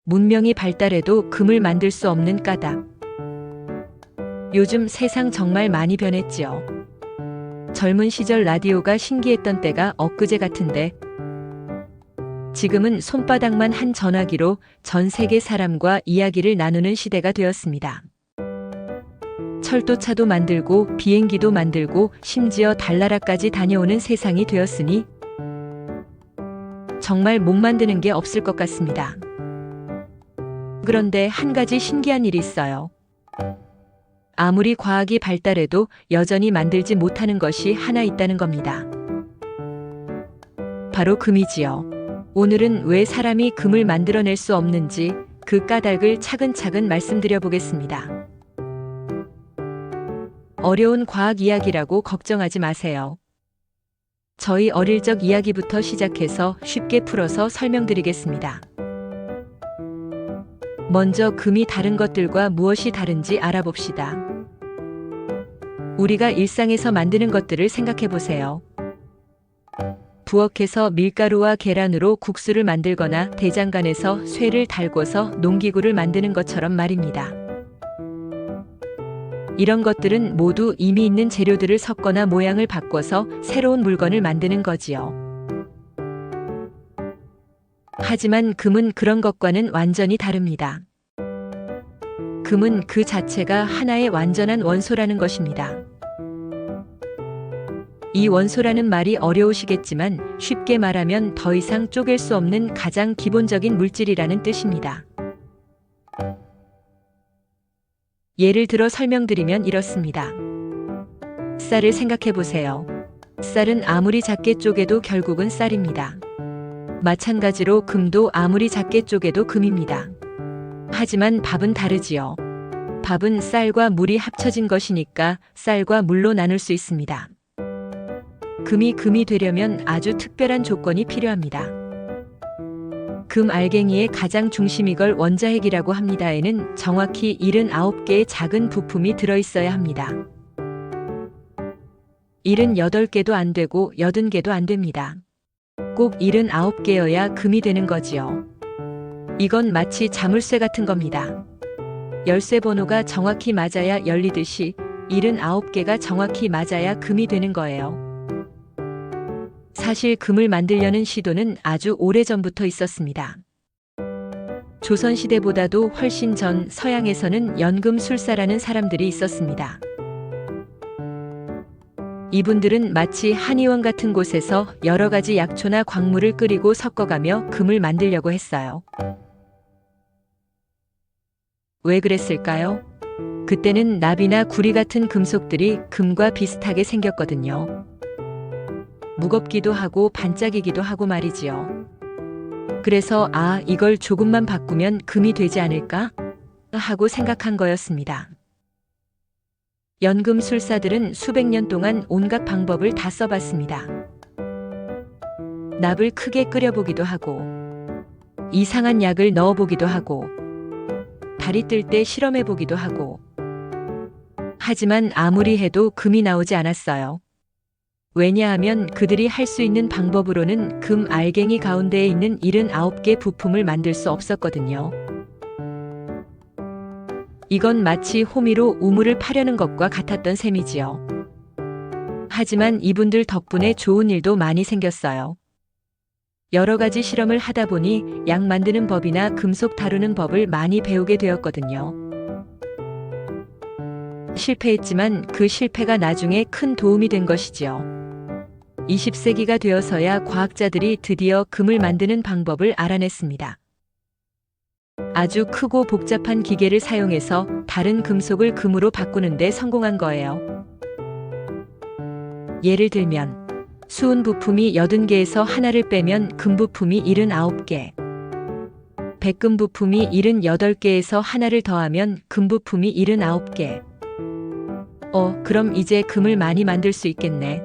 문명이 발달해도 금을 만들 수 없는 까닭. 요즘 세상 정말 많이 변했지요. 젊은 시절 라디오가 신기했던 때가 엊그제 같은데 지금은 손바닥만 한 전화기로 전 세계 사람과 이야기를 나누는 시대가 되었습니다. 철도차도 만들고 비행기도 만들고 심지어 달나라까지 다녀오는 세상이 되었으니 정말 못 만드는 게 없을 것 같습니다. 그런데 한 가지 신기한 일이 있어요. 아무리 과학이 발달해도 여전히 만들지 못하는 것이 하나 있다는 겁니다. 바로 금이지요. 오늘은 왜 사람이 금을 만들어낼 수 없는지 그 까닭을 차근차근 말씀드려 보겠습니다. 어려운 과학 이야기라고 걱정하지 마세요. 저희 어릴 적 이야기부터 시작해서 쉽게 풀어서 설명드리겠습니다. 먼저 금이 다른 것들과 무엇이 다른지 알아봅시다. 우리가 일상에서 만드는 것들을 생각해 보세요. 부엌에서 밀가루와 계란으로 국수를 만들거나 대장간에서 쇠를 달궈서 농기구를 만드는 것처럼 말입니다. 이런 것들은 모두 이미 있는 재료들을 섞거나 모양을 바꿔서 새로운 물건을 만드는 거지요. 하지만 금은 그런 것과는 완전히 다릅니다. 금은 그 자체가 하나의 완전한 원소라는 것입니다. 이 원소라는 말이 어려우시겠지만 쉽게 말하면 더 이상 쪼갤 수 없는 가장 기본적인 물질이라는 뜻입니다. 예를 들어 설명드리면 이렇습니다. 쌀을 생각해 보세요. 쌀은 아무리 작게 쪼개도 결국은 쌀입니다. 마찬가지로 금도 아무리 작게 쪼개도 금입니다. 하지만 밥은 다르지요. 밥은 쌀과 물이 합쳐진 것이니까 쌀과 물로 나눌 수 있습니다. 금이 되려면 아주 특별한 조건이 필요합니다. 금 알갱이의 가장 중심이걸 원자핵이라고 합니다에는 정확히 79개의 작은 부품이 들어있어야 합니다. 78개도 안 되고 80개도 안 됩니다. 꼭 79개여야 금이 되는 거지요. 이건 마치 자물쇠 같은 겁니다. 열쇠 번호가 정확히 맞아야 열리듯이 79개가 정확히 맞아야 금이 되는 거예요. 사실 금을 만들려는 시도는 아주 오래전부터 있었습니다. 조선시대보다도 훨씬 전 서양에서는 연금술사라는 사람들이 있었습니다. 이분들은 마치 한의원 같은 곳에서 여러 가지 약초나 광물을 끓이고 섞어가며 금을 만들려고 했어요. 왜 그랬을까요? 그때는 납이나 구리 같은 금속들이 금과 비슷하게 생겼거든요. 무겁기도 하고 반짝이기도 하고 말이지요. 그래서 이걸 조금만 바꾸면 금이 되지 않을까? 하고 생각한 거였습니다. 연금술사들은 수백 년 동안 온갖 방법을 다 써봤습니다. 납을 크게 끓여보기도 하고, 이상한 약을 넣어보기도 하고, 달이 뜰 때 실험해보기도 하고, 하지만 아무리 해도 금이 나오지 않았어요. 왜냐하면 그들이 할 수 있는 방법으로는 금 알갱이 가운데에 있는 79개 부품을 만들 수 없었거든요. 이건 마치 호미로 우물을 파려는 것과 같았던 셈이지요. 하지만 이분들 덕분에 좋은 일도 많이 생겼어요. 여러 가지 실험을 하다 보니 약 만드는 법이나 금속 다루는 법을 많이 배우게 되었거든요. 실패했지만 그 실패가 나중에 큰 도움이 된 것이지요. 20세기가 되어서야 과학자들이 드디어 금을 만드는 방법을 알아냈습니다. 아주 크고 복잡한 기계를 사용해서 다른 금속을 금으로 바꾸는 데 성공한 거예요. 예를 들면 수은 부품이 80개에서 하나를 빼면 금 부품이 79개, 백금 부품이 78개에서 하나를 더하면 금 부품이 79개. 그럼 이제 금을 많이 만들 수 있겠네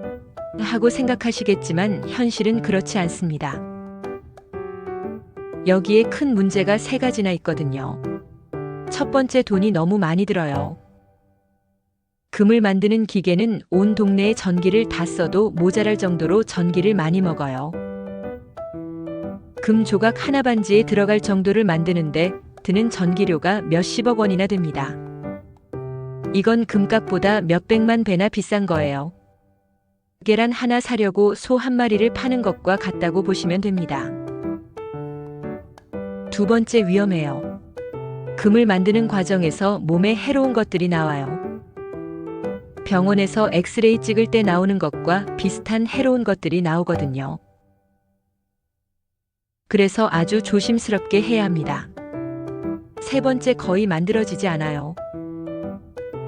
하고 생각하시겠지만 현실은 그렇지 않습니다. 여기에 큰 문제가 3가지나 있거든요. 첫 번째, 돈이 너무 많이 들어요. 금을 만드는 기계는 온 동네의 전기를 다 써도 모자랄 정도로 전기를 많이 먹어요. 금 조각 하나 반지에 들어갈 정도를 만드는데 드는 전기료가 몇십억 원이나 됩니다. 이건 금값보다 몇백만 배나 비싼 거예요. 계란 하나 사려고 소 한 마리를 파는 것과 같다고 보시면 됩니다. 두 번째, 위험해요. 금을 만드는 과정에서 몸에 해로운 것들이 나와요. 병원에서 엑스레이 찍을 때 나오는 것과 비슷한 해로운 것들이 나오거든요. 그래서 아주 조심스럽게 해야 합니다. 세 번째, 거의 만들어지지 않아요.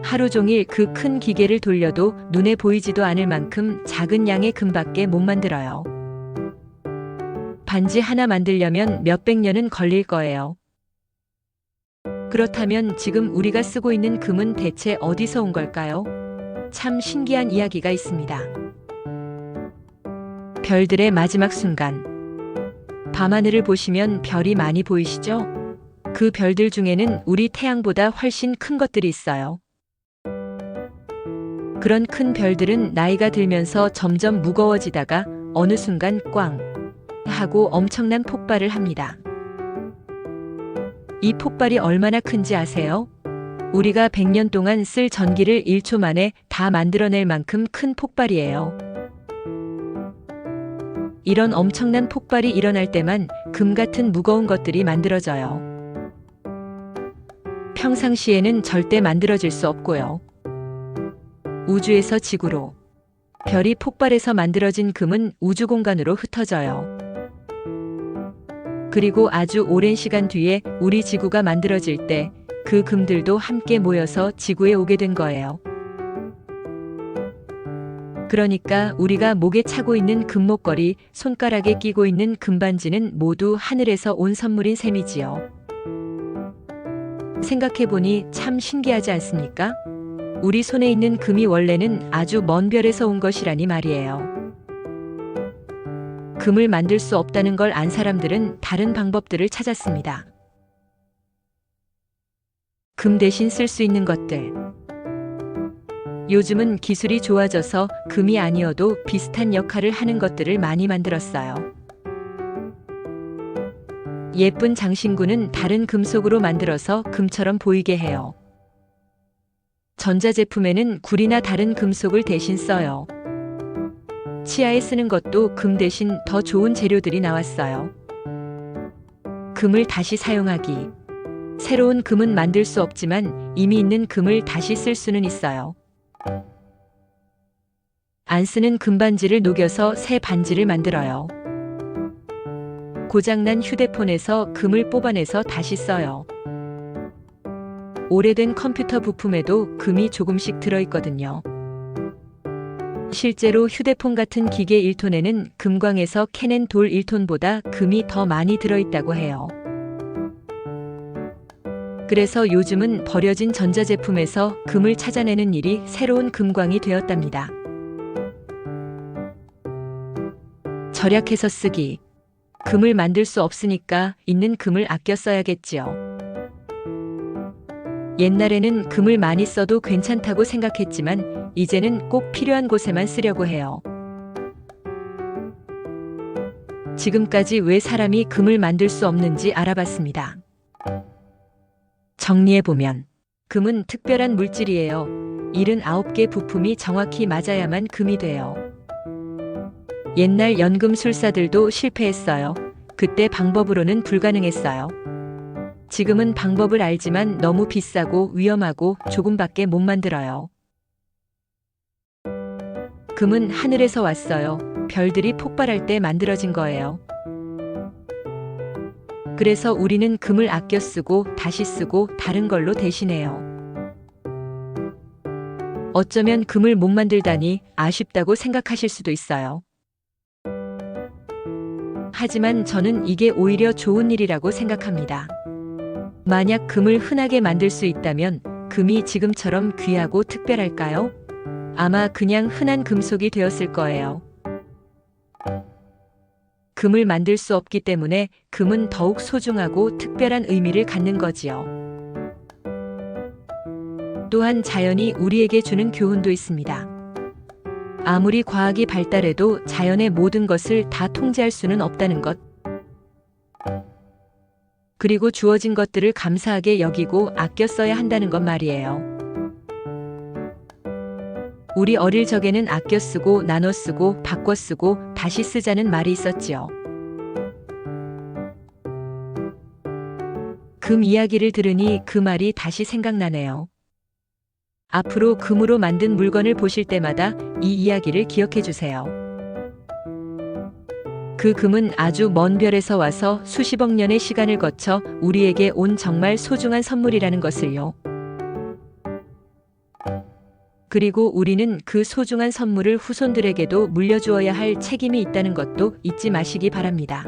하루 종일 그 큰 기계를 돌려도 눈에 보이지도 않을 만큼 작은 양의 금밖에 못 만들어요. 반지 하나 만들려면 몇백 년은 걸릴 거예요. 그렇다면 지금 우리가 쓰고 있는 금은 대체 어디서 온 걸까요? 참 신기한 이야기가 있습니다. 별들의 마지막 순간. 밤하늘을 보시면 별이 많이 보이시죠? 그 별들 중에는 우리 태양보다 훨씬 큰 것들이 있어요. 그런 큰 별들은 나이가 들면서 점점 무거워지다가 어느 순간 꽝 하고 엄청난 폭발을 합니다. 이 폭발이 얼마나 큰지 아세요? 우리가 100년 동안 쓸 전기를 1초 만에 다 만들어낼 만큼 큰 폭발이에요. 이런 엄청난 폭발이 일어날 때만 금 같은 무거운 것들이 만들어져요. 평상시에는 절대 만들어질 수 없고요. 우주에서 지구로, 별이 폭발해서 만들어진 금은 우주 공간으로 흩어져요. 그리고 아주 오랜 시간 뒤에 우리 지구가 만들어질 때 그 금들도 함께 모여서 지구에 오게 된 거예요. 그러니까 우리가 목에 차고 있는 금목걸이, 손가락에 끼고 있는 금반지는 모두 하늘에서 온 선물인 셈이지요. 생각해보니 참 신기하지 않습니까? 우리 손에 있는 금이 원래는 아주 먼 별에서 온 것이라니 말이에요. 금을 만들 수 없다는 걸 안 사람들은 다른 방법들을 찾았습니다. 금 대신 쓸 수 있는 것들. 요즘은 기술이 좋아져서 금이 아니어도 비슷한 역할을 하는 것들을 많이 만들었어요. 예쁜 장신구는 다른 금속으로 만들어서 금처럼 보이게 해요. 전자제품에는 구리나 다른 금속을 대신 써요. 치아에 쓰는 것도 금 대신 더 좋은 재료들이 나왔어요. 금을 다시 사용하기. 새로운 금은 만들 수 없지만 이미 있는 금을 다시 쓸 수는 있어요. 안 쓰는 금반지를 녹여서 새 반지를 만들어요. 고장난 휴대폰에서 금을 뽑아내서 다시 써요. 오래된 컴퓨터 부품에도 금이 조금씩 들어있거든요. 실제로 휴대폰 같은 기계 1톤에는 금광에서 캐낸 돌 1톤보다 금이 더 많이 들어있다고 해요. 그래서 요즘은 버려진 전자제품에서 금을 찾아내는 일이 새로운 금광이 되었답니다. 절약해서 쓰기. 금을 만들 수 없으니까 있는 금을 아껴 써야겠지요. 옛날에는 금을 많이 써도 괜찮다고 생각했지만 이제는 꼭 필요한 곳에만 쓰려고 해요. 지금까지 왜 사람이 금을 만들 수 없는지 알아봤습니다. 정리해보면 금은 특별한 물질이에요. 79개 부품이 정확히 맞아야만 금이 돼요. 옛날 연금술사들도 실패했어요. 그때 방법으로는 불가능했어요. 지금은 방법을 알지만 너무 비싸고 위험하고 조금밖에 못 만들어요. 금은 하늘에서 왔어요. 별들이 폭발할 때 만들어진 거예요. 그래서 우리는 금을 아껴 쓰고 다시 쓰고 다른 걸로 대신해요. 어쩌면 금을 못 만들다니 아쉽다고 생각하실 수도 있어요. 하지만 저는 이게 오히려 좋은 일이라고 생각합니다. 만약 금을 흔하게 만들 수 있다면 금이 지금처럼 귀하고 특별할까요? 아마 그냥 흔한 금속이 되었을 거예요. 금을 만들 수 없기 때문에 금은 더욱 소중하고 특별한 의미를 갖는 거지요. 또한 자연이 우리에게 주는 교훈도 있습니다. 아무리 과학이 발달해도 자연의 모든 것을 다 통제할 수는 없다는 것. 그리고 주어진 것들을 감사하게 여기고 아껴 써야 한다는 것 말이에요. 우리 어릴 적에는 아껴 쓰고 나눠 쓰고 바꿔 쓰고 다시 쓰자는 말이 있었지요. 금 이야기를 들으니 그 말이 다시 생각나네요. 앞으로 금으로 만든 물건을 보실 때마다 이 이야기를 기억해 주세요. 그 금은 아주 먼 별에서 와서 수십억 년의 시간을 거쳐 우리에게 온 정말 소중한 선물이라는 것을요. 그리고 우리는 그 소중한 선물을 후손들에게도 물려주어야 할 책임이 있다는 것도 잊지 마시기 바랍니다.